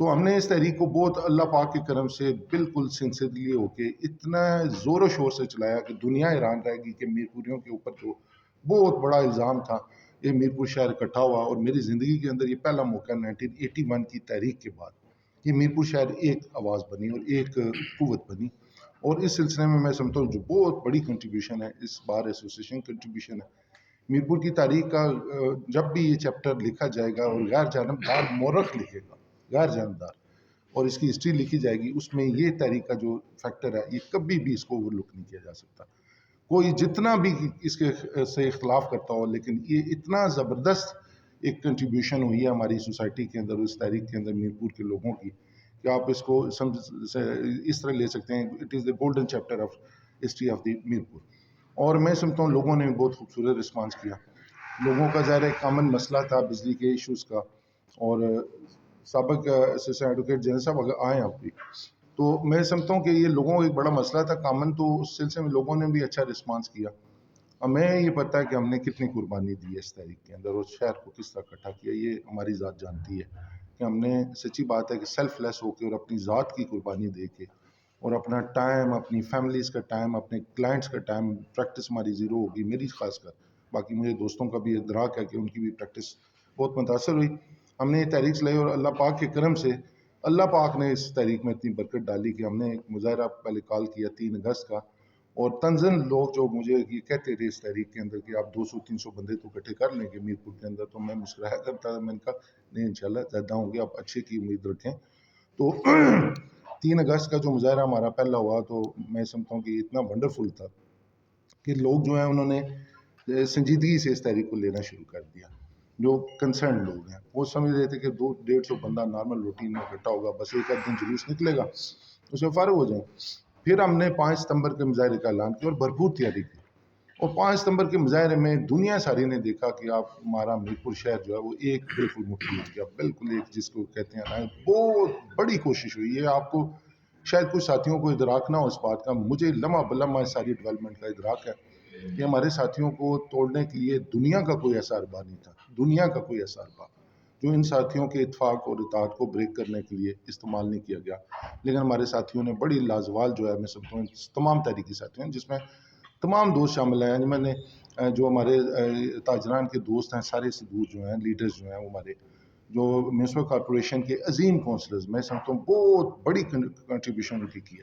تو ہم نے اس تحریک کو بہت اللہ پاک کے کرم سے بالکل سنسیئرلی ہو کے اتنا زور و شور سے چلایا کہ دنیا حیران رہ گئی کہ میر پوریوں کے اوپر جو بہت بڑا الزام تھا، یہ میر پور شہر اکٹھا ہوا، اور میری زندگی کے اندر یہ پہلا موقع 1981 کی تحریک کے بعد یہ میر پور شہر ایک آواز بنی اور ایک قوت بنی. اور اس سلسلے میں سمجھتا ہوں جو بہت بڑی کنٹریبیوشن ہے اس بار ایسوسیشن کنٹریبیوشن ہے میرپور کی تاریخ کا. جب بھی یہ چیپٹر لکھا جائے گا اور غیر جانبدار مورخ لکھے گا، غیر جانبدار، اور اس کی ہسٹری لکھی جائے گی، اس میں یہ تاریخ کا جو فیکٹر ہے یہ کبھی بھی اس کو اوور لک نہیں کیا جا سکتا. کوئی جتنا بھی اس کے سے اختلاف کرتا ہو، لیکن یہ اتنا زبردست ایک کنٹریبیوشن ہوئی ہے ہماری سوسائٹی کے اندر، اس تاریخ کے اندر میرپور کے لوگوں کی، کہ آپ اس کو اس طرح لے سکتے ہیں، it is the golden chapter of history of the Mirpur. اور میں سمجھتا ہوں لوگوں نے بہت خوبصورت رسپانس کیا. لوگوں کا ظاہر ایک کامن مسئلہ تھا بجلی کے ایشوز کا، اور سابق اسسٹنٹ ایڈوکیٹ جنرل صاحب اگر آئیں آپ بھی، تو میں سمجھتا ہوں کہ یہ لوگوں کا ایک بڑا مسئلہ تھا کامن، تو اس سلسلے میں لوگوں نے بھی اچھا رسپانس کیا. ہمیں یہ پتہ ہے کہ ہم نے کتنی قربانی دی ہے اس تحریک کے اندر، اور شہر کو کس طرح اکٹھا کیا، یہ ہماری ذات جانتی ہے کہ ہم نے، سچی بات ہے کہ سیلف لیس ہو کے اور اپنی ذات کی قربانی دے کے اور اپنا ٹائم، اپنی فیملیز کا ٹائم، اپنے کلائنٹس کا ٹائم، پریکٹس ہماری زیرو ہوگی، میری خاص کر، باقی مجھے دوستوں کا بھی ادراک ہے کہ ان کی بھی پریکٹس بہت متاثر ہوئی. ہم نے یہ تحریک چلائی اور اللہ پاک کے کرم سے اللہ پاک نے اس تحریک میں اتنی برکت ڈالی کہ ہم نے ایک مظاہرہ پہلے کال کیا 3 اگست کا، اور تنزن لوگ جو مجھے یہ کہتے تھے اس تحریک کے اندر کہ آپ 200-300 بندے تو اکٹھے کر لیں گے میرپور کے اندر، تو میں مسکرایا کرتا تھا، میں نے کہا نہیں انشاءاللہ زیادہ ہوں گے، آپ اچھے کی امید رکھیں. تو 3 اگست کا جو مظاہرہ ہمارا پہلا ہوا، تو میں سمجھتا ہوں کہ اتنا ونڈرفل تھا کہ لوگ جو ہیں انہوں نے سنجیدگی سے اس تحریک کو لینا شروع کر دیا. جو کنسرن لوگ ہیں وہ سمجھ رہے تھے کہ 200-150 بندہ نارمل روٹین میں اکٹھا ہوگا، بس ایک آدھ دن جلوس نکلے گا، اس میں فارغ ہو جائیں. پھر ہم نے 5 ستمبر کے مظاہرے کا اعلان کیا اور بھرپور تیاری کی، اور 5 ستمبر کے مظاہرے میں دنیا ساری نے دیکھا کہ آپ ہمارا میرپور شہر جو ہے وہ ایک بالکل مٹھی ہو گیا، بالکل ایک جس کو کہتے ہیں بہت بڑی کوشش ہوئی ہے. آپ کو شاید کچھ ساتھیوں کو ادراک نہ ہو اس بات کا، مجھے لمحہ بلمحہ اس ساری ڈیولپمنٹ کا ادراک ہے کہ ہمارے ساتھیوں کو توڑنے کے لیے دنیا کا کوئی ایسا اربا نہیں تھا، دنیا کا کوئی ایسا اربا جو ان ساتھیوں کے اتفاق اور اتحاد کو بریک کرنے کے لیے استعمال نہیں کیا گیا. لیکن ہمارے ساتھیوں نے بڑی لازوال جو ہے، میں سمجھتا ہوں تمام تحریکی ساتھیوں، جس میں تمام دوست شامل ہیں، میں نے جو ہمارے تاجران کے دوست ہیں سارے سے دور جو ہیں، لیڈرز جو ہیں وہ ہمارے جو میونسپل کارپوریشن کے عظیم کونسلرز، میں سمجھتا ہوں بہت بڑی کنٹریبیوشن ان کی کی ہے.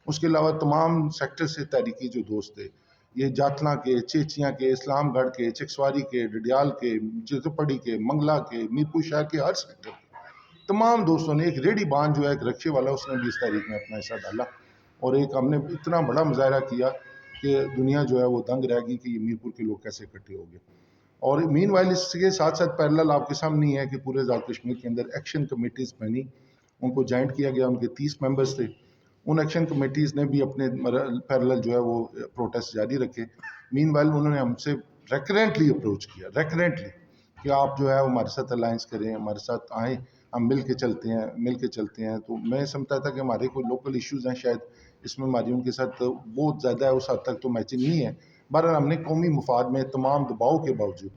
اس کے علاوہ تمام سیکٹر سے تحریکی جو دوست تھے، یہ جاتلاں کے، چیچیاں کے، اسلام گڑھ کے، چکسواری کے، ڈڈیال کے، چتپڑی کے، منگلہ کے، میرپور شہر کے ہر سیکٹر کے تمام دوستوں نے، ایک ریڈی بان جو ہے ایک رکشے والا، اس نے بھی اس تحریک میں اپنا حصہ ڈالا. اور ایک ہم نے اتنا بڑا مظاہرہ کیا کہ دنیا جو ہے وہ دنگ رہ گئی کہ یہ میرپور کے لوگ کیسے اکٹھے ہو گئے. اور مین وائل اس کے ساتھ ساتھ پیرلل آپ کے سامنے ہی ہے کہ پورے آزاد کشمیر کے اندر ایکشن کمیٹیز بنی، ان کو جوائنٹ کیا گیا، ان کے 30 ممبرز تھے. ان ایکشن کمیٹیز نے بھی اپنے پیرلل جو ہے وہ پروٹیسٹ جاری رکھے. مین وائل انہوں نے ہم سے ریکرنٹلی اپروچ کیا، ریکرنٹلی، کہ آپ جو ہے ہمارے ساتھ الائنس کریں، ہمارے ساتھ آئیں، ہم مل کے چلتے ہیں. تو میں سمجھتا تھا کہ ہمارے کوئی لوکل ایشوز ہیں، شاید اس میں ہماری ان کے ساتھ بہت زیادہ ہے، اس حد تک تو میچنگ نہیں ہے. بہرحال ہم نے قومی مفاد میں تمام دباؤ کے باوجود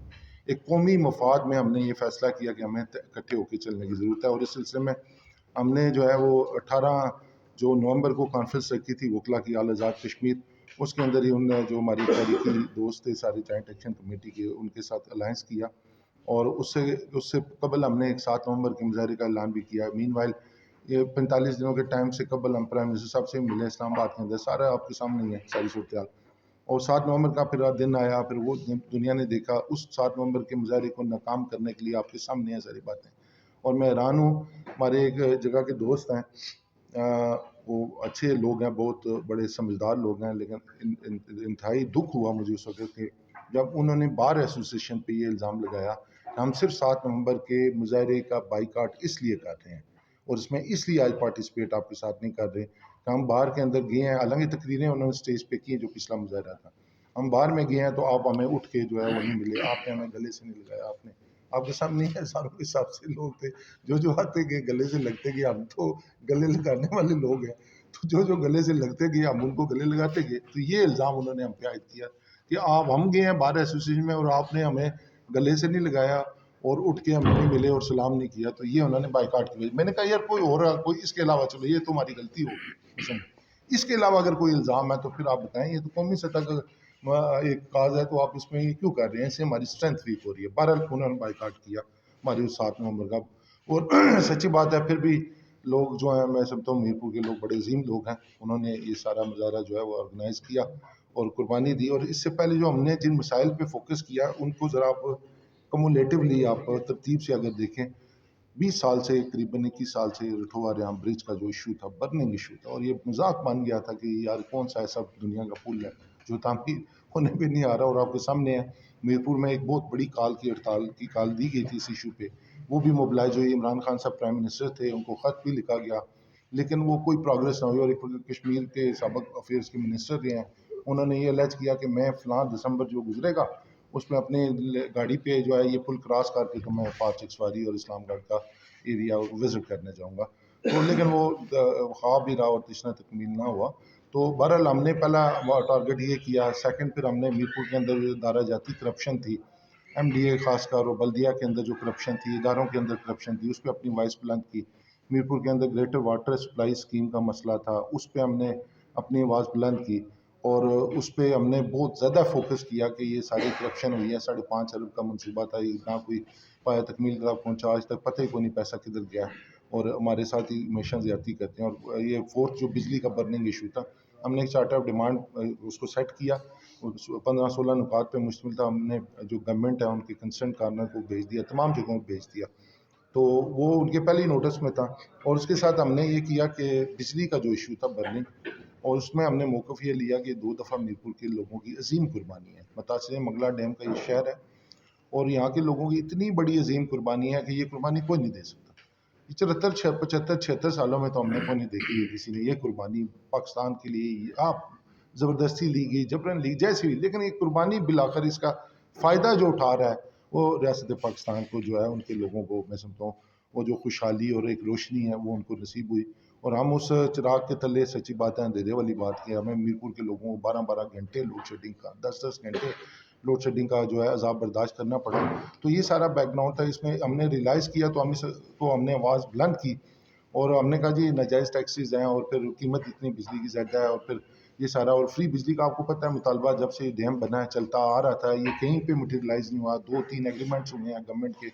ایک قومی مفاد میں ہم نے یہ فیصلہ کیا کہ ہمیں اکٹھے ہو کے چلنے کی ضرورت ہے. اور اس سلسلے میں ہم نے جو ہے وہ 18 جو نومبر کو کانفرنس رکھی تھی وکلا کی آل آزاد کشمیر، اس کے اندر ہی ان نے جو ہماری تاریخی دوست تھے سارے جوائنٹ ایکشن کمیٹی کے، ان کے ساتھ الائنس کیا. اور اس سے قبل ہم نے ایک 7 نومبر کے مظاہرے کا اعلان بھی کیا. مین وائل یہ 45 دنوں کے ٹائم سے قبل ہم پرائم منسٹر صاحب سے ملے اسلام آباد کے اندر، سارا آپ کے سامنے ہی ہے ساری صورتحال. اور 7 نومبر کا پھر دن آیا، پھر وہ دنیا نے دیکھا اس 7 نومبر کے مظاہرے کو ناکام کرنے کے لیے آپ کے سامنے ہیں ساری باتیں. اور میں حیران ہوں، ہمارے ایک جگہ کے دوست ہیں، وہ اچھے لوگ ہیں، بہت بڑے سمجھدار لوگ ہیں، لیکن انتہائی دکھ ہوا مجھے اس وقت کہ جب انہوں نے بار ایسوسیشن پہ یہ الزام لگایا کہ ہم صرف 7 نومبر کے مظاہرے کا بائیکاٹ اس لیے کر رہے ہیں، اور اس میں اس لیے آج پارٹیسپیٹ آپ کے ساتھ نہیں کر رہے کہ ہم باہر کے اندر گئے ہیں. حالانکہ تقریریں انہوں نے اسٹیج پہ کی جو پچھلا مظاہرہ تھا، ہم باہر میں گئے ہیں تو آپ ہمیں اٹھ کے جو ہے وہ نہیں ملے، آپ نے ہمیں گلے سے نہیں لگایا. آپ کے سامنے ہزاروں کے حساب سے لوگ تھے جو آتے گئے گلے سے لگتے گئے، ہم تو گلے لگانے والے لوگ ہیں، تو جو گلے سے لگتے گئے ہم ان کو گلے لگاتے گئے. تو یہ الزام انہوں نے ہم پہ عائد کیا کہ ہم گئے ہیں بار ایسوسیشن میں اور آپ نے ہمیں گلے سے نہیں لگایا. اور اٹھ کے ہمیں نہیں ملے اور سلام نہیں کیا تو یہ انہوں نے بائیکاٹ کی. میں نے کہا یار کوئی اور کوئی اس کے علاوہ, چلو یہ تمہاری غلطی ہوگی, اس کے علاوہ اگر کوئی الزام ہے تو پھر آپ بتائیں. یہ تو قومی سطح کا ایک کاز ہے تو آپ اس میں کیوں کر رہے ہیں, اس سے ہماری اسٹرینتھ ویک ہو رہی ہے. بہرحال انہوں نے بائیکاٹ کیا ہمارے 7 نومبر کا. اور سچی بات ہے پھر بھی لوگ جو ہیں, میں سمجھتا ہوں میرپور کے لوگ بڑے عظیم لوگ ہیں, انہوں نے یہ سارا مظاہرہ جو ہے وہ آرگنائز کیا اور قربانی دی. اور اس سے پہلے جو ہم نے جن مسائل پہ فوکس کیا ان کو ذرا آپ کمولیٹیولی آپ ترتیب سے اگر دیکھیں, 20 سال سے قریباً 21 سال سے رٹھوا ریام برج کا جو ایشو تھا, برننگ ایشو تھا, اور یہ مذاق بن گیا تھا کہ یار کون سا ایسا دنیا کا پل ہے جو تعمیر ہونے پہ نہیں آ رہا. اور آپ کے سامنے ہے میرپور میں ایک بہت بڑی کال کی ہڑتال کی کال دی گئی تھی اس ایشو پہ, وہ بھی موبلائز ہوئی. عمران خان صاحب پرائم منسٹر تھے, ان کو خط بھی لکھا گیا لیکن وہ کوئی پروگریس نہ ہوئی. اور ایک کشمیر کے سابق افیئرس کے منسٹر رہے ہیں, انہوں نے یہ الیج کیا کہ میں فلاں دسمبر جو گزرے گا اس میں اپنے گاڑی پہ جو ہے یہ پل کراس کر کے تو میں پار چکسواری اور اسلام گڑھ کا ایریا وزٹ کرنے جاؤں گا. تو لیکن وہ خواب ہی رہا اور تشنہ تکمیل نہ ہوا. تو بہرحال ہم نے پہلا ٹارگٹ یہ کیا. سیکنڈ پھر ہم نے میرپور کے اندر دارہ جاتی کرپشن تھی, ایم ڈی اے خاص کر اور بلدیہ کے اندر جو کرپشن تھی, اداروں کے اندر کرپشن تھی, اس پہ اپنی وائس بلند کی. میرپور کے اندر گریٹر واٹر سپلائی اسکیم کا مسئلہ تھا, اس پہ ہم نے اپنی آواز بلند کی اور اس پہ ہم نے بہت زیادہ فوکس کیا کہ یہ ساری کرپشن ہوئی ہے. 5.5 ارب کا منصوبہ تھا, یہ نہ کوئی پایا تکمیل کا پہنچا, آج تک پتہ ہی کوئی نہیں پیسہ کدھر گیا, اور ہمارے ساتھ ہی ہمیشہ زیادتی کرتے ہیں. اور یہ فورتھ جو بجلی کا برننگ ایشو تھا, ہم نے ایک چارٹر آف ڈیمانڈ اس کو سیٹ کیا, 15-16 نکات پہ مشتمل تھا. ہم نے جو گورنمنٹ ہے ان کے کنسرن کارنر کو بھیج دیا, تمام جگہوں کو بھیج دیا, تو وہ ان کے پہلے نوٹس میں تھا. اور اس کے ساتھ ہم نے یہ کیا کہ بجلی کا جو ایشو تھا برننگ, اور اس میں ہم نے موقف یہ لیا کہ 2 دفعہ میرپور کے لوگوں کی عظیم قربانی ہے. متاثر منگلا ڈیم کا یہ شہر ہے اور یہاں کے لوگوں کی اتنی بڑی عظیم قربانی ہے کہ یہ قربانی کوئی نہیں دے سکتا. 75-76 سالوں میں تو ہم نے کوئی نہیں دیکھی ہے کسی نے یہ قربانی پاکستان کے لیے. آپ زبردستی لی گئی, جبرن لی, جیسی بھی, لیکن یہ قربانی بالآخر اس کا فائدہ جو اٹھا رہا ہے وہ ریاست پاکستان کو جو ہے, ان کے لوگوں کو میں سمجھتا ہوں وہ جو خوشحالی اور ایک روشنی ہے وہ ان کو نصیب ہوئی. اور ہم اس چراغ کے تلے, سچی بات ہے اندھیرے والی بات کی, ہمیں میرپور کے لوگوں کو 12 گھنٹے لوڈ شیڈنگ کا, 10 گھنٹے لوڈ شیڈنگ کا جو ہے عذاب برداشت کرنا پڑا. تو یہ سارا بیک گراؤنڈ تھا. اس میں ہم نے ریلائز کیا تو ہم نے آواز بلند کی اور ہم نے کہا جی ناجائز ٹیکسیز ہیں اور پھر قیمت اتنی بجلی کی زیادہ ہے, اور پھر یہ سارا, اور فری بجلی کا آپ کو پتہ ہے مطالبہ جب سے ڈیم بنا ہے چلتا آ رہا تھا, یہ کہیں پہ مٹیریلائز نہیں ہوا. 2-3 ایگریمنٹس ہوئے ہیں گورنمنٹ کے,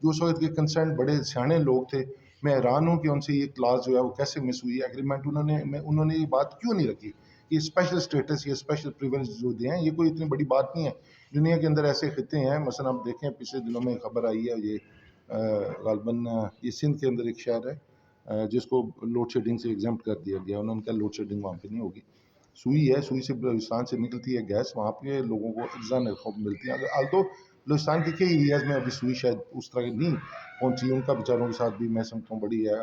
جو اس وقت کے کنسرن بڑے سیانے لوگ تھے. میں حیران ہوں کہ ان سے یہ کلاس جو ہے وہ کیسے مس ہوئی ایگریمنٹ. انہوں نے یہ بات کیوں نہیں رکھی کہ اسپیشل اسٹیٹس یا اسپیشل پریویلیج جو دے ہیں, یہ کوئی اتنی بڑی بات نہیں ہے. دنیا کے اندر ایسے خطے ہیں, مثلا آپ دیکھیں پچھلے دنوں میں خبر آئی ہے, یہ غالباً یہ سندھ کے اندر ایک شہر ہے جس کو لوڈ شیڈنگ سے ایگزمپٹ کر دیا گیا. انہوں نے کہا لوڈ شیڈنگ وہاں پہ نہیں ہوگی. سوئی ہے, سوئی سے بلوچستان سے نکلتی ہے گیس, وہاں پہ لوگوں کو اجزا نرخوں ملتی ہیں. آلتو بلوچستان کے کئی ایریاز میں ابھی سوئی شاید اس طرح کی نہیں پہنچی. ان کا بیچاروں کے ساتھ بھی میں سمجھتا ہوں بڑی ہے.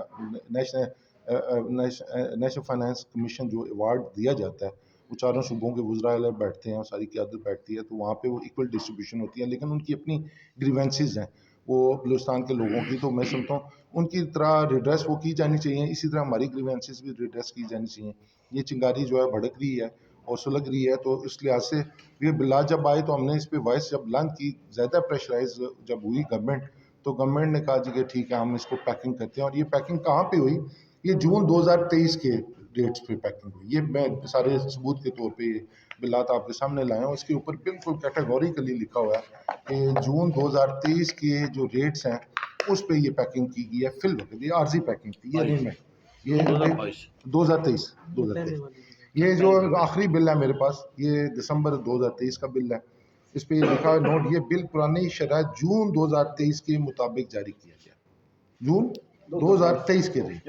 نیشنل فائنانس کمیشن جو ایوارڈ دیا جاتا ہے وہ 4 صوبوں کے وزراء اعلیٰ بیٹھتے ہیں اور ساری قیادت بیٹھتی ہے, تو وہاں پہ وہ ایکول ڈسٹریبیوشن ہوتی ہے, لیکن ان کی اپنی گریوینسز ہیں وہ بلوچستان کے لوگوں کی. تو میں سمجھتا ہوں ان کی طرح ریڈریس وہ کی جانی چاہیے, اسی طرح ہماری گریوینسز بھی ریڈریس کی جانی چاہیے. یہ چنگاری جو ہے بھڑک رہی ہے اور سلگ رہی ہے, تو اس لحاظ سے یہ بلا جب آئے تو ہم نے اس پہ وائس جب بلند کی, زیادہ پریشرائز جب ہوئی گورنمنٹ, تو گورنمنٹ نے کہا جی کہ ٹھیک ہے ہم اس کو پیکنگ کرتے ہیں. اور یہ پیکنگ کہاں پہ ہوئی, یہ جون 2023 کے ڈیٹس پہ پیکنگ ہوئی. یہ میں سارے ثبوت کے طور پہ یہ بلات آپ کے سامنے لائے ہوں, اس کے اوپر بالکل کیٹیگوریکلی لکھا ہوا ہے کہ جون 2023 کے جو ریٹس ہیں اس پہ یہ پیکنگ کی گئی ہے فی الوقت. یہ عارضی پیکنگ تھی, یہ نہیں میں, یہ 2023 یہ جو آخری بل ہے میرے پاس, یہ دسمبر 2023 کا بل ہے. اس پہ یہ لکھا ہے نوٹ, یہ بل پرانی شرح جون 2023 کے مطابق جاری کیا گیا. جون 2023 کے ریٹ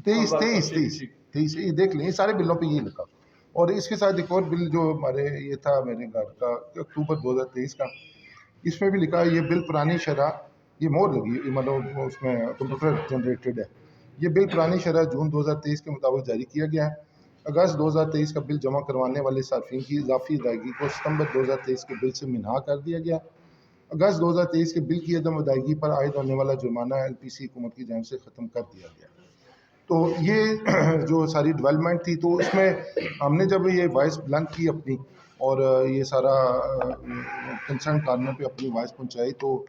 23 یہ دیکھ لیں, یہ سارے بلوں پہ یہ لکھا. اور اس کے ساتھ ایک اور بل جو ہمارے یہ تھا میرے گھر کا اکتوبر 2023 کا, اس میں بھی لکھا ہے یہ بل پرانی شرح, یہ مور لگی مطلب اس میں کمپیوٹر جنریٹڈ ہے. یہ بل پرانی شرح جون 2023 کے مطابق جاری کیا گیا ہے. اگست 2023 کا بل جمع کروانے والے صارفین کی اضافی ادائیگی کو ستمبر 2023 کے بل سے منہا کر دیا گیا. اگست 2023 کے بل کی عدم ادائیگی پر عائد ہونے والا جرمانہ ایل پی سی حکومت کی جانب سے ختم کر دیا گیا. تو یہ جو ساری ڈیولپمنٹ تھی, تو اس میں ہم نے جب یہ وائس بلند کی اپنی اور یہ سارا کنسرن کارنر پہ اپنی وائس پہنچائی, تو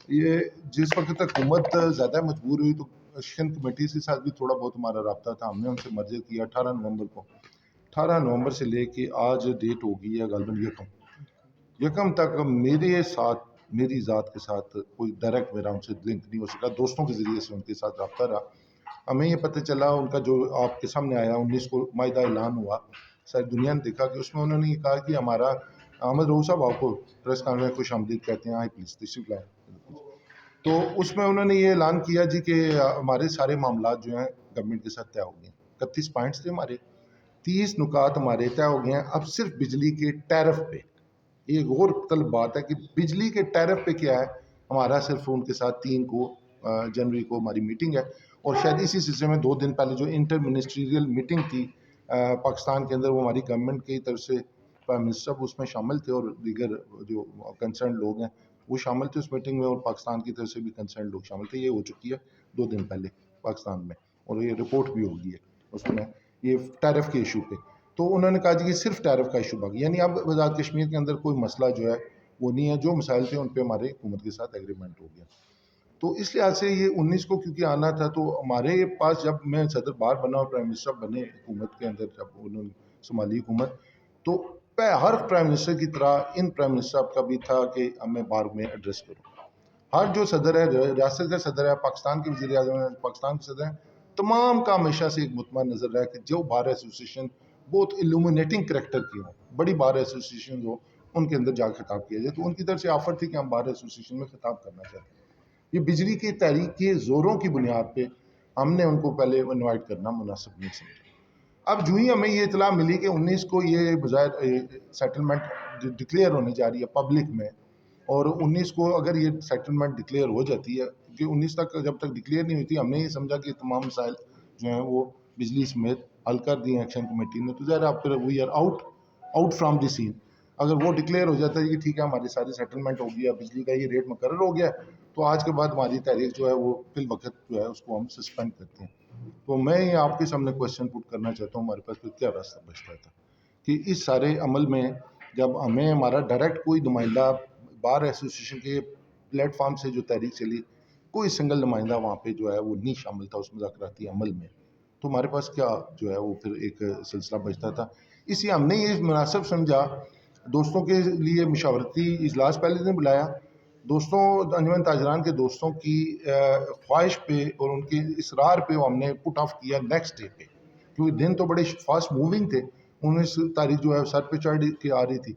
یہ جس وقت تک حکومت زیادہ مجبور ہوئی تو ایشین کمیٹی کے ساتھ بھی تھوڑا بہت ہمارا رابطہ تھا. ہم نے ان سے مرجر کیا 18 نومبر کو. 18 نومبر سے لے کے آج ڈیٹ ہو گئی ہے غالباً یکم تک میرے ساتھ میری ذات کے ساتھ کوئی ڈائریکٹ میرا ان سے لنک نہیں ہو سکا. دوستوں کے ذریعے سے ان کے ساتھ رابطہ رہا. ہمیں یہ پتہ چلا ان کا جو آپ کے سامنے آیا 19 کو معاہدہ اعلان ہوا, ساری دنیا نے دیکھا کہ اس میں انہوں نے یہ کہا کہ ہمارا احمد رؤوف صاحب آپ کو پریس کانفرنس خوش آمدید کہتے ہیں, آئے پلیز تشریف لائیں. تو اس میں انہوں نے یہ اعلان کیا جی کہ ہمارے سارے معاملات جو ہیں گورنمنٹ کے ساتھ طے ہو گئے ہیں. 31 پوائنٹس تھے ہمارے, 30 نکات ہمارے طے ہو گئے ہیں. اب صرف بجلی کے ٹیرف پہ, یہ غور طلب بات ہے کہ بجلی کے ٹیرف پہ کیا ہے ہمارا, صرف ان کے ساتھ 3 کو جنوری کو ہماری میٹنگ ہے. اور شاید اسی سلسلے میں 2 دن پہلے جو انٹر منسٹریل میٹنگ تھی پاکستان کے اندر, وہ ہماری گورنمنٹ کی طرف سے پرائم منسٹر اس میں شامل تھے اور دیگر جو کنسرن لوگ ہیں وہ شامل تھے اس میٹنگ میں, اور پاکستان کی طرف سے بھی کنسرن لوگ شامل تھے. یہ ہو چکی ہے 2 دن پہلے پاکستان میں, اور یہ رپورٹ بھی ہوگی ہے اس میں یہ ٹیرف کے ایشو پہ. تو انہوں نے کہا جی کہ صرف ٹیرف کا ایشو باقی, یعنی اب آزاد کشمیر کے اندر کوئی مسئلہ جو ہے وہ نہیں ہے. جو مسائل تھے ان پہ ہمارے حکومت کے ساتھ ایگریمنٹ ہو گیا. تو اس لحاظ سے یہ 19 کو کیونکہ آنا تھا, تو ہمارے پاس جب میں صدر بار بنا اور پرائم منسٹر بنے حکومت کے اندر, جب انہوں نے سنبھالی حکومت, تو ہر پرائم منسٹر کی طرح ان پرائم منسٹر کا بھی تھا کہ ہمیں بار میں ایڈریس کرو. ہر جو صدر ہے, ریاست کا صدر ہے, پاکستان کے وزیر اعظم ہے, پاکستان کے صدر ہیں, تمام کا ہمیشہ سے ایک مطمئن نظر رہا کہ جو بار ایسوسیشن بہت illuminating کریکٹر کی ہوں, بڑی بار ایسوسیشن ہو, ان کے اندر جا کے خطاب کیا جائے. تو ان کی طرف سے آفر تھی کہ ہم بار ایسوسیشن میں خطاب کرنا چاہتے ہیں. یہ بجلی کی تحریک کے زوروں کی بنیاد پہ ہم نے ان کو پہلے انوائٹ کرنا مناسب نہیں سمجھا. اب جو ہی ہمیں یہ اطلاع ملی کہ 19 کو یہ بظاہر سیٹلمنٹ ڈکلیئر ہونے جا رہی ہے پبلک میں, اور 19 کو اگر یہ سیٹلمنٹ ڈکلیئر ہو جاتی ہے, کیونکہ 19 تک جب تک ڈکلیئر نہیں ہوئی تھی ہم نے یہ سمجھا کہ تمام مسائل جو ہیں وہ بجلی سمیت حل کر دیے ایکشن کمیٹی نے. تو ظاہر آپ پھر we are out from the scene. اگر وہ ڈکلیئر ہو جاتا ہے کہ ٹھیک ہے ہماری ساری سیٹلمنٹ ہو گیا, بجلی کا یہ ریٹ مقرر ہو گیا, تو آج کے بعد ہماری تحریک جو ہے وہ فی الوقت جو ہے اس کو ہم سسپینڈ کرتے ہیں. تو میں یہ آپ کے سامنے کوشچن پٹ کرنا چاہتا ہوں, ہمارے پاس پھر کیا راستہ بچتا تھا کہ اس سارے عمل میں جب ہمیں ہمارا ڈائریکٹ کوئی نمائندہ بار ایسوسیشن کے پلیٹ فارم سے جو تحریک چلی, کوئی سنگل نمائندہ وہاں پہ جو ہے وہ نہیں شامل تھا اس مذاکراتی عمل میں, تو ہمارے پاس کیا جو ہے وہ پھر ایک سلسلہ بچتا تھا. اس لیے ہم نے یہ مناسب سمجھا, دوستوں کے لیے مشاورتی اجلاس پہلے دن بلایا, دوستوں انجمن تاجران کے دوستوں کی خواہش پہ اور ان کے اصرار پہ ہم نے پٹ آف کیا نیکسٹ ڈے پہ, کیونکہ دن تو بڑے فاسٹ موونگ تھے. 19 تاریخ جو ہے سر پہ چڑھ کے آ رہی تھی,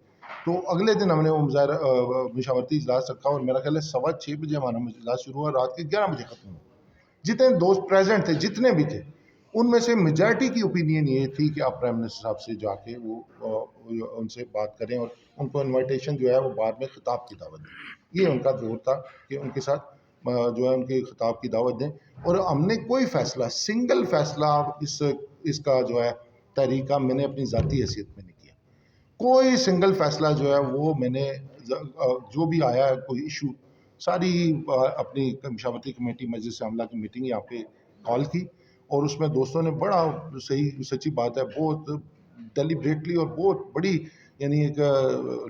تو اگلے دن ہم نے وہ مشاورتی اجلاس رکھا, اور میرا خیال ہے 6:15 بجے ہمارا اجلاس شروع ہوا, رات کے 11 بجے ختم ہوا. جتنے دوست پریزنٹ تھے, جتنے بھی تھے, ان میں سے میجارٹی کی اوپینین یہ تھی کہ آپ پرائم منسٹر صاحب سے جا کے وہ ان سے بات کریں اور ان کو انویٹیشن جو ہے وہ بعد میں خطاب کی دعوت دیں. یہ ان کا دور تھا کہ ان کے ساتھ جو ہے ان کے خطاب کی دعوت دیں. اور ہم نے کوئی فیصلہ, سنگل فیصلہ اس کا جو ہے تحریک کا میں نے اپنی ذاتی حیثیت میں نہیں کیا. کوئی سنگل فیصلہ جو ہے وہ میں نے جو بھی آیا ہے کوئی ایشو, ساری اپنی مشاورتی کمیٹی مجلس عاملہ کی میٹنگ یہاں پہ کال کی, اور اس میں دوستوں نے بڑا صحیح سچی بات ہے بہت ڈیلیبریٹلی اور بہت بڑی یعنی ایک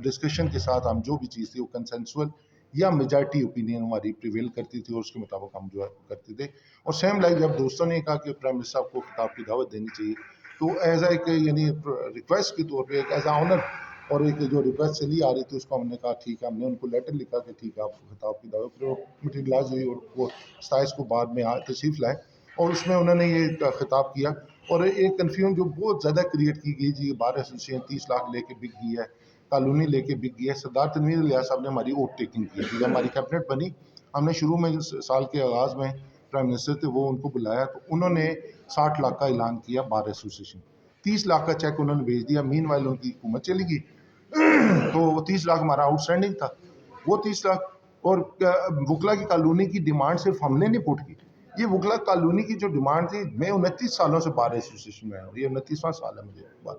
ڈسکشن کے ساتھ ہم جو بھی چیز تھی وہ کنسنسول یا میجارٹی اوپینین ہماری پریویل کرتی تھی, اور اس کے مطابق ہم جو ہے کرتے تھے. اور سیم لائک جب دوستوں نے کہا کہ پرائم منسٹر صاحب کو خطاب کی دعوت دینی چاہیے, تو ایز اے یعنی ریکویسٹ کے طور پہ ایک ایز اے آنر, اور ایک جو ریکویسٹ چلی آ رہی تھی اس کو ہم نے کہا ٹھیک ہے, ہم نے ان کو لیٹر لکھا کہ ٹھیک ہے آپ کو خطاب کی دعوت, پھر وہ میٹنگ ہوئی اور وہ 27 کو بعد میں تشریف لائے, اور اس میں انہوں نے یہ خطاب کیا. اور ایک کنفیوژن جو بہت زیادہ کریٹ کی گئی جی, بار ایسوسیشن 30 لاکھ لے کے بک گئی ہے, کالونی لے کے بک گئی ہے. سردار تنویر الیاس صاحب نے ہماری اوٹ ٹیکنگ کی, جب ہماری کیبنٹ بنی, ہم نے شروع میں سال کے آغاز میں پرائم منسٹر تھے وہ ان کو بلایا, تو انہوں نے 60 لاکھ کا اعلان کیا بار ایسوسیشن, 30 لاکھ کا چیک انہوں نے بھیج دیا. مین وائل ان کی حکومت چلی گئی, تو وہ 30 لاکھ ہمارا آؤٹ اسٹینڈنگ تھا. وہ 30 لاکھ اور وکلا کی کالونی کی ڈیمانڈ صرف ہم نے نہیں پٹ کی, یہ وکلا کالونی کی جو ڈیمانڈ تھی, میں 29 سالوں سے بار ایسوسیشن میں آیا ہوں, یہ 29واں سال ہے مجھے بات.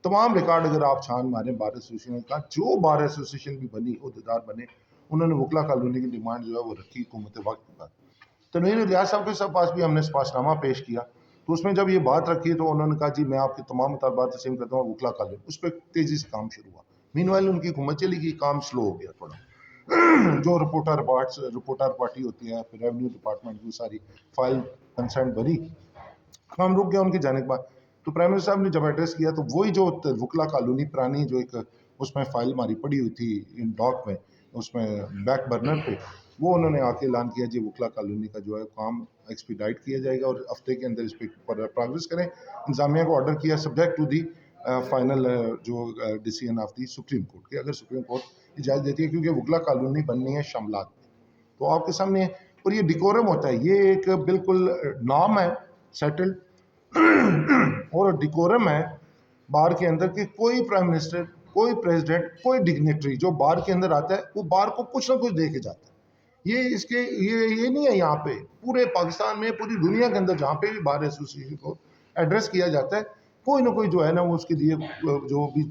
تمام ریکارڈ اگر آپ چھان ماریں بار ایسوسیشن کا, جو بار ایسوسیشن بھی بنی عہدیدار بنے, انہوں نے وکلا کالونی کی ڈیمانڈ جو ہے وہ رکھی حکومت وقت کے بعد. تنویر الیاس صاحب کے پاس بھی ہم نے سپاش نامہ پیش کیا, تو اس میں جب یہ بات رکھی تو انہوں نے کہا جی میں آپ کے تمام مطالبات تسلیم کرتا ہوں, وکلا کالونی اس پہ تیزی سے کام شروع ہوا. مین وائل ان کی حکومت چلی گئی, کام سلو ہو گیا تھوڑا. جو رپورٹر پارٹی ہوتی ہے، پھر ریونیو ڈپارٹمنٹ کی ساری فائل کنسرن بھری، کام رک گیا ان کی جانے کے بعد. تو پرائم منسٹر صاحب نے جب ایڈریس کیا تو وہی جو وکلا کالونی پرانی جو ایک اس میں فائل ہماری پڑی ہوئی تھی ان ڈاک میں، اس میں بیک برنر پہ، وہ انہوں نے آ کے اعلان کیا جی وکلا کالونی کا جو ہے کام ایکسپیڈائٹ کیا جائے گا اور ہفتے کے اندر اس پہ پروگرس کریں. انتظامیہ کو آرڈر کیا سبجیکٹ ٹو دی فائنل جو decision of the supreme court کے، اگر سپریم کورٹ اجازت دیتی ہے، کیونکہ وکلا کالونی بننی ہے شاملات. تو آپ کے سامنے اور یہ ڈیکورم ہوتا ہے، یہ ایک بالکل نام ہے سیٹلڈ اور ڈیکورم ہے بار کے اندر کہ کوئی پرائم منسٹر، کوئی پریزیڈنٹ، کوئی ڈگنیٹری جو بار کے اندر آتا ہے وہ بار کو کچھ نہ کچھ دے کے جاتا ہے. یہ نہیں ہے یہاں پہ پورے پاکستان میں، پوری دنیا کے اندر جہاں پہ بھی بار ایسوسیشن کو ایڈریس کیا جاتا ہے، کوئی نہ کوئی جو ہے نا وہ اس کے لیے جو بھی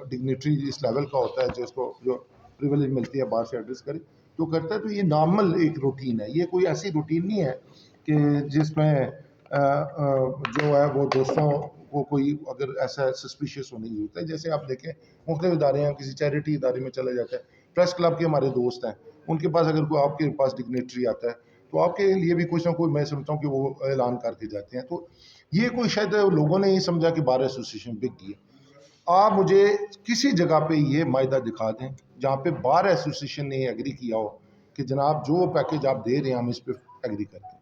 ڈگنیٹری اس لیول کا ہوتا ہے جس کو جو پریویلیج ملتی ہے بار سے ایڈریس کرے تو کرتا ہے. تو یہ نارمل ایک روٹین ہے، یہ کوئی ایسی روٹین نہیں ہے کہ جس میں جو ہے وہ دوستوں کو کوئی اگر ایسا سسپیشیس ہونے کی ضرورت ہے. جیسے آپ دیکھیں مختلف ادارے ہیں، کسی چیریٹی ادارے میں چلا جاتا ہے، پریس کلب کے ہمارے دوست ہیں، ان کے پاس اگر کوئی آپ کے پاس ڈگنیٹری آتا ہے تو آپ کے لیے بھی کچھ نہ کوئی میں سمجھتا ہوں کہ وہ اعلان کر کے جاتے ہیں. تو یہ کوئی شاید لوگوں نے یہ سمجھا کہ بار ایسوسیشن بک گئی ہے. آپ مجھے کسی جگہ پہ یہ معاہدہ دکھا دیں جہاں پہ بار ایسوسیشن نے ایگری کیا ہو کہ جناب جو پیکج آپ دے رہے ہیں ہم اس پہ ایگری کرتے ہیں،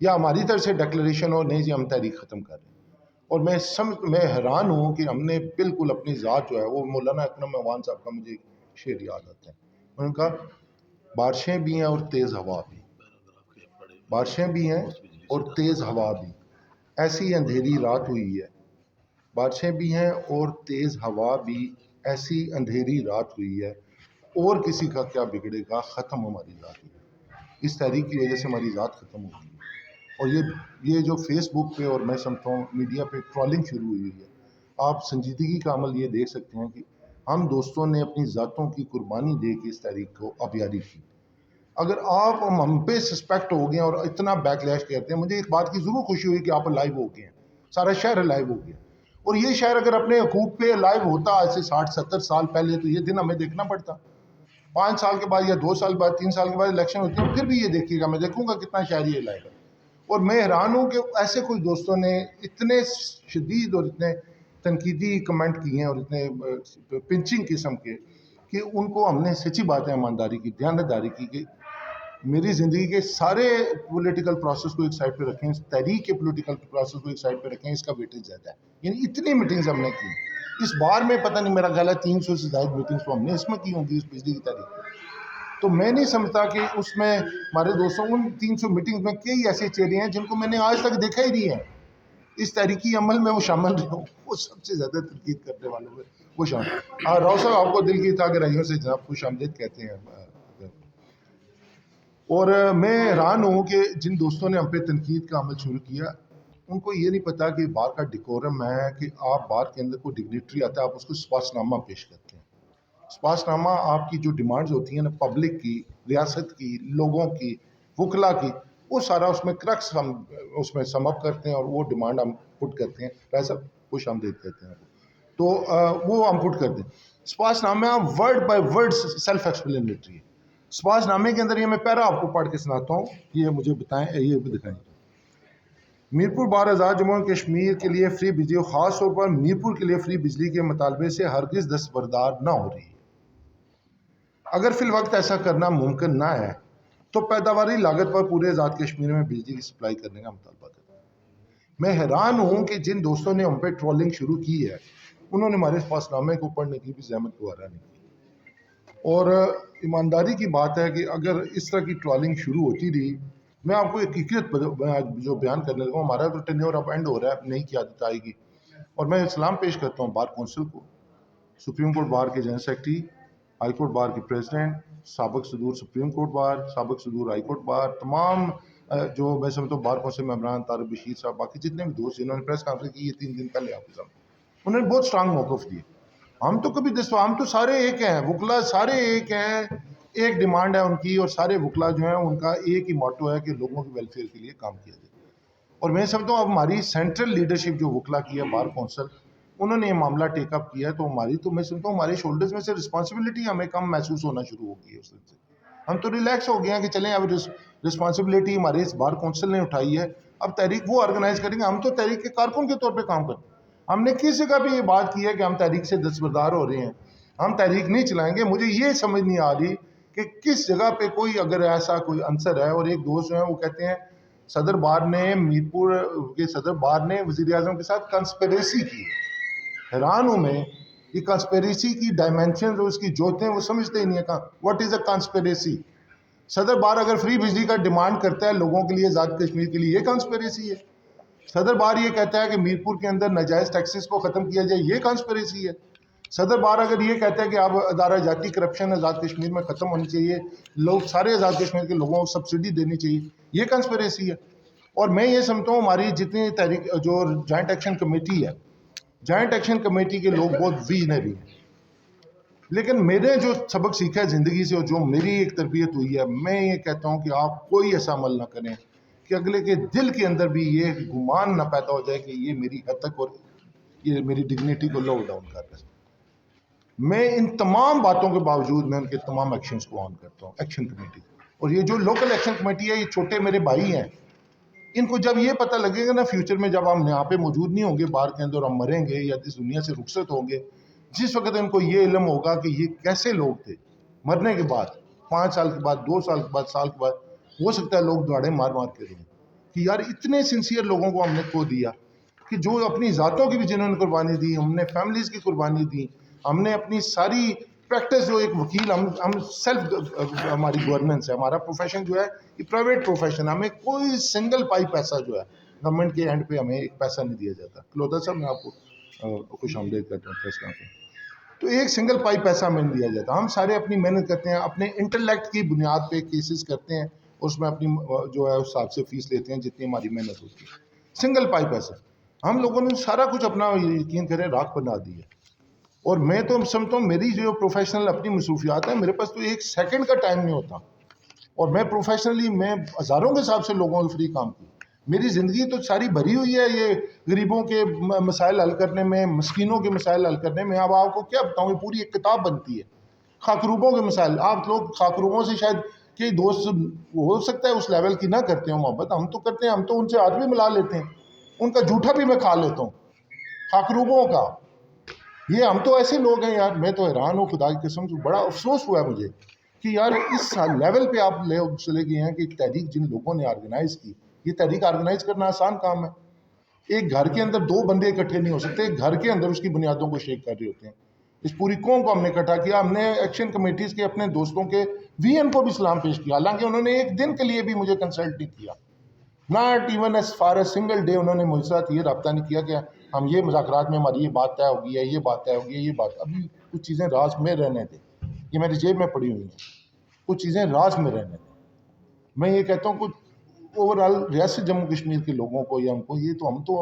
یا ہماری طرف سے ڈکلریشن ہو نہیں جی ہم تحریک ختم کر رہے ہیں. اور میں حیران ہوں کہ ہم نے بالکل اپنی ذات جو ہے وہ مولانا اکرم اعوان صاحب کا مجھے شعر یاد آتا ہے. انہوں نے کہا بارشیں بھی ہیں اور تیز ہوا بھی، بارشیں بھی ہیں اور تیز ہوا بھی، ایسی اندھیری رات ہوئی ہے. بارشیں بھی ہیں اور تیز ہوا بھی، ایسی اندھیری رات ہوئی ہے، اور کسی کا کیا بگڑے گا، ختم ہماری ذات ہوئی ہے. اس تحریک کی وجہ سے ہماری ذات ختم ہو گئی ہے. اور یہ جو فیس بک پہ اور میں سمجھتا ہوں میڈیا پہ ٹرولنگ شروع ہوئی ہے، آپ سنجیدگی کا عمل یہ دیکھ سکتے ہیں کہ ہم دوستوں نے اپنی ذاتوں کی قربانی دے کے اس تحریک کو آبیاری کی. اگر آپ ہم پہ سسپیکٹ ہو گئے اور اتنا بیک لیش کرتے ہیں، مجھے ایک بات کی ضرور خوشی ہوئی کہ آپ لائیو ہو گئے ہیں، سارا شہر لائیو ہو گیا. اور یہ شہر اگر اپنے حقوق پہ لائیو ہوتا آج سے 60-70 سال پہلے تو یہ دن ہمیں دیکھنا پڑتا. 5 سال کے بعد یا 2 سال بعد 3 سال کے بعد الیکشن ہوتی ہے، پھر بھی یہ دیکھیے گا، میں دیکھوں گا کتنا شہر یہ لائے گا. اور میں حیران ہوں کہ ایسے کچھ دوستوں نے اتنے شدید اور اتنے تنقیدی کمنٹ کیے ہیں اور اتنے پنچنگ قسم کے کہ ان کو ہم نے سچی بات ہے ایمانداری کی، دیانتداری کی کہ میری زندگی کے سارے پولیٹیکل پروسیس کو ایک سائڈ پہ رکھیں، تحریک کے پولیٹیکل پروسیس کو ایک سائڈ پہ رکھیں، اس کا ویٹیج زیادہ ہے. یعنی اتنی میٹنگز ہم نے کی اس بار میں، پتہ نہیں میرا خیال ہے 300 سے زائد میٹنگز تو ہم نے اس میں کی ہوں گی اس بجلی کی تحریک. تو میں نہیں سمجھتا کہ اس میں ہمارے دوستوں ان 300 میٹنگز میں کئی ایسے چہرے ہیں جن کو میں نے آج تک دیکھا ہی نہیں ہے اس تحریکی عمل میں وہ شامل رہے ہوں. وہ سب سے زیادہ تنقید کرنے والوں میں وہ شامل. راؤ صاحب آپ کو دل کی گہرائیوں سے جناب خوش آمدید کہتے ہیں. اور میں حیران ہوں کہ جن دوستوں نے ہم پہ تنقید کا عمل شروع کیا ان کو یہ نہیں پتا کہ بار کا ڈیکورم ہے کہ آپ بار کے اندر کوئی ڈگنیٹری آتا ہے آپ اس کو سپاس نامہ پیش کرتے ہیں. سپاس نامہ آپ کی جو ڈیمانڈز ہوتی ہیں نا، پبلک کی، ریاست کی، لوگوں کی، وکلا کی، وہ سارا اس میں کرکس ہم اس میں سم اپ کرتے ہیں اور وہ ڈیمانڈ ہم پٹ کرتے ہیں. رائے صاحب خوش آمدید کہتے ہیں تو وہ ہم پٹ کرتے ہیں. سپاس نامہ word by word self explanatory ہے. سپاس نامے کے اندر یہ میں پیرا آپ کو پڑھ کے سناتا ہوں، یہ مجھے بتائیں، یہ بھی دکھائیں. میرپور بار آزاد جموں کشمیر کے لیے فری بجلی، خاص طور پر میرپور کے لیے فری بجلی کے مطالبے سے ہرگز دستبردار نہ ہو رہی ہے. اگر فی الوقت ایسا کرنا ممکن نہ ہے تو پیداواری لاگت پر پورے آزاد کشمیر میں بجلی کی سپلائی کرنے کا مطالبہ کریں. میں حیران ہوں کہ جن دوستوں نے ہم پہ ٹرولنگ شروع کی ہے انہوں نے ہمارے سپاس نامے کو پڑھنے کی بھی زحمت گوارا نہیں کی. اور ایمانداری کی بات ہے کہ اگر اس طرح کی ٹرولنگ شروع ہوتی رہی، میں آپ کو ایک حقیقت جو بیان کرنے لگا ہوں، ہمارا تو ٹینیور اب اینڈ ہو رہا ہے، نئی قیادت آئے گی. اور میں سلام پیش کرتا ہوں بار کونسل کو، سپریم کورٹ بار کے general secretary, high court bar کے پریزیڈنٹ، سابق صدور سپریم کورٹ بار، سابق صدور ہائی کورٹ بار، تمام جو میں سمجھتا ہوں بار کونسل ممبران، طارق بشیر صاحب، باقی جتنے بھی دوست جنہوں نے پریس کانفرنس کی یہ 3 دن پہلے آپ کے سامنے، انہوں نے بہت سٹرانگ موقف دیے. ہم تو کبھی ہم تو سارے ایک ہیں، وکلا سارے ایک ہیں، ایک ڈیمانڈ ہے ان کی، اور سارے وکلا جو ہیں ان کا ایک ہی موٹو ہے کہ لوگوں کی ویلفیئر کے لیے کام کیا جائے. اور میں سمجھتا ہوں اب ہماری سینٹرل لیڈرشپ جو وکلا کی ہے، بار کونسل، انہوں نے یہ معاملہ ٹیک اپ کیا ہے، تو ہماری تو میں سمجھتا ہوں ہمارے شولڈرز میں سے رسپانسبلٹی ہمیں کم محسوس ہونا شروع ہو گئی ہے اس سے. ہم تو ریلیکس ہو گئے ہیں کہ چلیں اب رسپانسبلٹی ہماری اس بار کونسل نے اٹھائی ہے، اب تحریک وہ آرگنائز کریں گے، ہم تو تحریک کے کارکن کے طور پہ کام کریں. ہم نے کس جگہ پہ یہ بات کی ہے کہ ہم تحریک سے دستبردار ہو رہے ہیں، ہم تحریک نہیں چلائیں گے. مجھے یہ سمجھ نہیں آ رہی کہ کس جگہ پہ کوئی اگر ایسا کوئی عنصر ہے. اور ایک دوست جو ہیں وہ کہتے ہیں صدر بار نے میرپور کے صدر بار نے وزیر اعظم کے ساتھ کنسپریسی کی. حیران ہوں میں، یہ کنسپریسی کی ڈائمینشن جو اس کی جوتیں وہ سمجھتے ہی نہیں ہے. کہاں واٹ از اے کنسپریسی؟ صدر بار اگر فری بجلی کا ڈیمانڈ کرتا ہے لوگوں کے لیے، آزاد کشمیر کے لیے، یہ کنسپریسی ہے. صدر بار یہ کہتا ہے کہ میرپور کے اندر ناجائز ٹیکسز کو ختم کیا جائے، یہ کنسپریسی ہے. صدر بار اگر یہ کہتا ہے کہ اب ادارہ جاتی کرپشن آزاد کشمیر میں ختم ہونی چاہیے، لوگ سارے آزاد کشمیر کے لوگوں کو سبسڈی دینی چاہیے، یہ کنسپریسی ہے. اور میں یہ سمجھتا ہوں ہماری جتنی تحریک جو جوائنٹ ایکشن کمیٹی ہے، جوائنٹ ایکشن کمیٹی کے لوگ بہت ویژنری ہیں. لیکن میں جو سبق سیکھا ہے زندگی سے اور جو میری ایک تربیت ہوئی ہے، میں یہ کہتا ہوں کہ آپ کوئی ایسا عمل نہ کریں کہ اگلے کے دل کے اندر بھی یہ گمان نہ پیدا ہو جائے کہ یہ میری حد تک اور یہ میری ڈگنیٹی کو لو ڈاؤن کر رہا ہے. میں ان تمام باتوں کے باوجود میں ان کے تمام ایکشنز کو آن کرتا ہوں، ایکشن کمیٹی. اور یہ جو لوکل ایکشن کمیٹی ہے، یہ چھوٹے میرے بھائی ہیں. ان کو جب یہ پتہ لگے گا نا فیوچر میں جب ہم یہاں پہ موجود نہیں ہوں گے بار کے اندر، ہم مریں گے یا اس دنیا سے رخصت ہوں گے، جس وقت ان کو یہ علم ہوگا کہ یہ کیسے لوگ تھے، مرنے کے بعد 5 سال کے بعد، 2 سال کے بعد، سال کے بعد ہو سکتا ہے لوگ دہاڑے مار مار کے رہیں کہ یار اتنے سنسیئر لوگوں کو ہم نے کھو دیا، کہ جو اپنی ذاتوں کی بھی جنہوں نے قربانی دی، ہم نے فیملیز کی قربانی دی، ہم نے اپنی ساری پریکٹس جو ایک وکیل ہم سیلف ہماری گورننس ہے، ہمارا پروفیشن جو ہے یہ پرائیویٹ پروفیشن، ہمیں کوئی سنگل پائی پیسہ جو ہے گورنمنٹ کے اینڈ پہ ہمیں ایک پیسہ نہیں دیا جاتا. کلوتھا صاحب میں آپ کو خوش آمدید کرتا ہوں پریس کانفرنس. تو ایک سنگل پائی پیسہ ہمیں نہیں دیا جاتا. ہم سارے اپنی محنت کرتے ہیں، اپنے انٹلیکٹ کی بنیاد پہ کیسز کرتے ہیں، اس میں اپنی جو ہے اس حساب سے فیس لیتے ہیں جتنی ہماری محنت ہوتی ہے. سنگل پائی پیسہ ہم لوگوں نے سارا کچھ اپنا یقین کریں راکھ بنا دی ہے. اور میں تو سمجھتا ہوں میری جو پروفیشنل اپنی مصروفیات ہیں، میرے پاس تو ایک سیکنڈ کا ٹائم نہیں ہوتا. اور میں پروفیشنلی میں ہزاروں کے حساب سے لوگوں کے فری کام کی. میری زندگی تو ساری بھری ہوئی ہے یہ غریبوں کے مسائل حل کرنے میں، مسکینوں کے مسائل حل کرنے میں. اب آپ کو کیا بتاؤں، یہ پوری ایک کتاب بنتی ہے خاکروبوں کے مسائل. آپ لوگ خاکروبوں سے شاید کئی دوست ہو سکتا ہے اس لیول کی نہ کرتے ہوں محبت، ہم تو کرتے ہیں. ہم تو ان سے آج بھی ملا لیتے ہیں، ان کا جھوٹا بھی میں کھا لیتا ہوں خاکروبوں کا. یہ ہم تو ایسے لوگ ہیں یار. میں تو حیران ہوں خدا کی قسم سے، بڑا افسوس ہوا ہے مجھے کہ یار اس لیول پہ آپ چلے گئے ہیں کہ تحریک جن لوگوں نے آرگنائز کی، یہ تحریک آرگنائز کرنا آسان کام ہے. ایک گھر کے اندر 2 بندے اکٹھے نہیں ہو سکتے، ایک گھر کے اندر اس کی بنیادوں کو شیک کر رہے ہوتے ہیں. اس پوری قوم کو ہم نے اکٹھا کیا. ہم نے ایکشن کمیٹیز کے اپنے دوستوں کے وی این کو بھی سلام پیش کیا، حالانکہ انہوں نے ایک دن کے لیے بھی مجھے کنسلٹ نہیں کیا. Not even as for a single day انہوں نے مجھ ساتھ یہ رابطہ نہیں کیا کہ ہم یہ مذاکرات میں ہماری یہ بات طے ہوگی ہے، یہ بات طے ہوگی ہے، یہ بات. ابھی کچھ چیزیں راز میں رہنے دیں، یہ میری جیب میں پڑی ہوئی ہیں، کچھ چیزیں راز میں رہنے دیں. میں یہ کہتا ہوں کچھ اوورآل ریاست جموں کشمیر کے لوگوں کو یا ہم کو، یہ تو ہم تو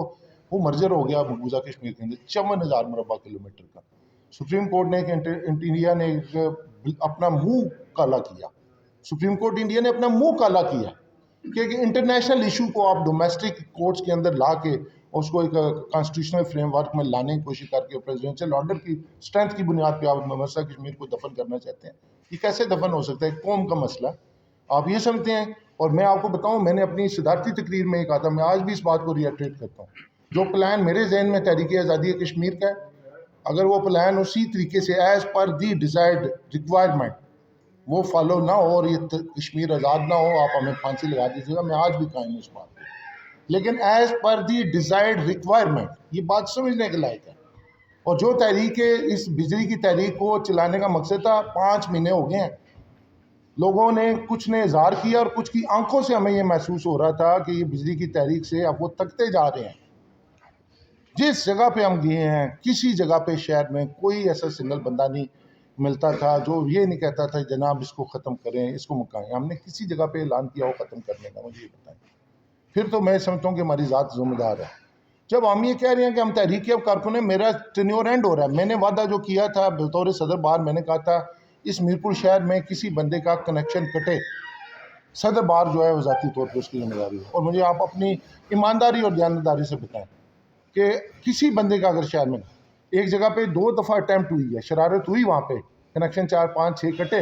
وہ مرجر ہو گیا مقبوضہ کشمیر کے اندر 54,000 مربع کلومیٹر کا. سپریم کورٹ نے انڈیا نے اپنا منہ کالا کیا، سپریم کورٹ انڈیا نے اپنا منہ کالا کیا کہ ایک انٹرنیشنل ایشو کو آپ ڈومیسٹک کورٹس کے اندر لا کے اس کو ایک کانسٹیٹیوشنل فریم ورک میں لانے کی کوشش کر کے پریزیڈنشل آرڈر کی اسٹرینتھ کی بنیاد پہ آپ مرسا کشمیر کو دفن کرنا چاہتے ہیں. یہ کیسے دفن ہو سکتا ہے؟ ایک قوم کا مسئلہ آپ یہ سمجھتے ہیں. اور میں آپ کو بتاؤں، میں نے اپنی صدارتی تقریر میں یہ کہا تھا، میں آج بھی اس بات کو ریئٹریٹ کرتا ہوں، جو پلان میرے ذہن میں تحریک آزادی کشمیر کا ہے، اگر وہ پلان اسی طریقے سے as per the desired requirement وہ فالو نہ ہو اور یہ کشمیر آزاد نہ ہو، آپ ہمیں پھانسی لگا دیجیے گا، میں آج بھی قائم ہوں اس بات پہ. لیکن as per the desired requirement یہ بات سمجھنے کے لائق ہے. اور جو تحریک اس بجلی کی تحریک کو چلانے کا مقصد تھا، 5 مہینے ہو گئے ہیں. لوگوں نے کچھ نے اظہار کیا اور کچھ کی آنکھوں سے ہمیں یہ محسوس ہو رہا تھا کہ یہ بجلی کی تحریک سے اب وہ تکتے جا رہے ہیں. جس جگہ پہ ہم گئے ہیں، کسی جگہ پہ شہر میں کوئی ایسا سنگل بندہ نہیں ملتا تھا جو یہ نہیں کہتا تھا جناب اس کو ختم کریں، اس کو مکائیں. ہم نے کسی جگہ پہ اعلان کیا ہو ختم کرنے کا؟ مجھے یہ بتائیں. پھر تو میں سمجھتا ہوں کہ ہماری ذات ذمہ دار ہے. جب ہم یہ کہہ رہے ہیں کہ ہم تحریک کے کارکن ہیں، میرا ٹینیور اینڈ ہو رہا ہے. میں نے وعدہ جو کیا تھا بطور صدر بار، میں نے کہا تھا اس میرپور شہر میں کسی بندے کا کنیکشن کٹے، صدر بار جو ہے وہ ذاتی طور پہ اس کی ذمہ داری ہے. اور مجھے آپ اپنی ایمانداری اور دیانتداری سے بتائیں کہ کسی بندے کا اگر شہر میں ایک جگہ پہ 2 دفعہ اٹیمپٹ ہوئی ہے، شرارت ہوئی، وہاں پہ کنیکشن 4 5 6 کٹے،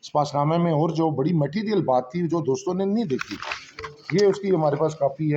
اس پاس نامے میں اور جو بڑی مٹیریل بات تھی جو دوستوں نے نہیں دیکھی، یہ اس کی ہمارے پاس کاپی ہے۔